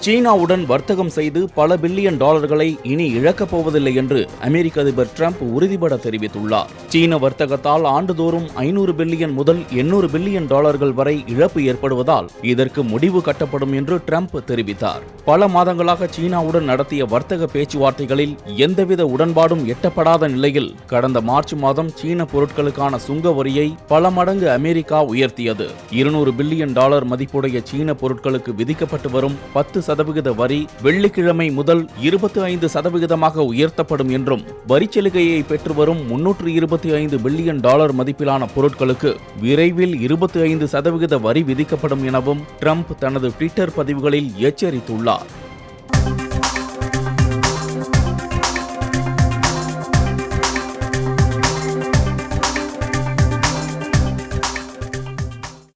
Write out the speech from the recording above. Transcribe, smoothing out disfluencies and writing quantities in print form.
சீனாவுடன் வர்த்தகம் செய்து பல பில்லியன் டாலர்களை இனி இழக்கப் போவதில்லை என்று அமெரிக்க அதிபர் டிரம்ப் உறுதிபட தெரிவித்துள்ளார். சீன வர்த்தகத்தால் ஆண்டுதோறும் 500 பில்லியன் முதல் 800 பில்லியன் டாலர்கள் வரை இழப்பு ஏற்படுவதால் இதற்கு முடிவு கட்டப்படும் என்று டிரம்ப் தெரிவித்தார். பல மாதங்களாக சீனாவுடன் நடத்திய வர்த்தக பேச்சுவார்த்தைகளில் எந்தவித உடன்பாடும் எட்டப்படாத நிலையில் கடந்த மார்ச் மாதம் சீன பொருட்களுக்கான சுங்க வரியை பல மடங்கு அமெரிக்கா உயர்த்தியது. 200 பில்லியன் டாலர் மதிப்புடைய சீன பொருட்களுக்கு விதிக்கப்பட்டு வரும் 10% வரி வெள்ளிக்கிழமை முதல் 25% உயர்த்தப்படும் என்றும் வரிச்சலுகையை பெற்று வரும் 325 பில்லியன் டாலர் மதிப்பிலான பொருட்களுக்கு விரைவில் 25% வரி விதிக்கப்படும் எனவும் ட்ரம்ப் தனது ட்விட்டர் பதிவுகளில் எச்சரித்துள்ளார்.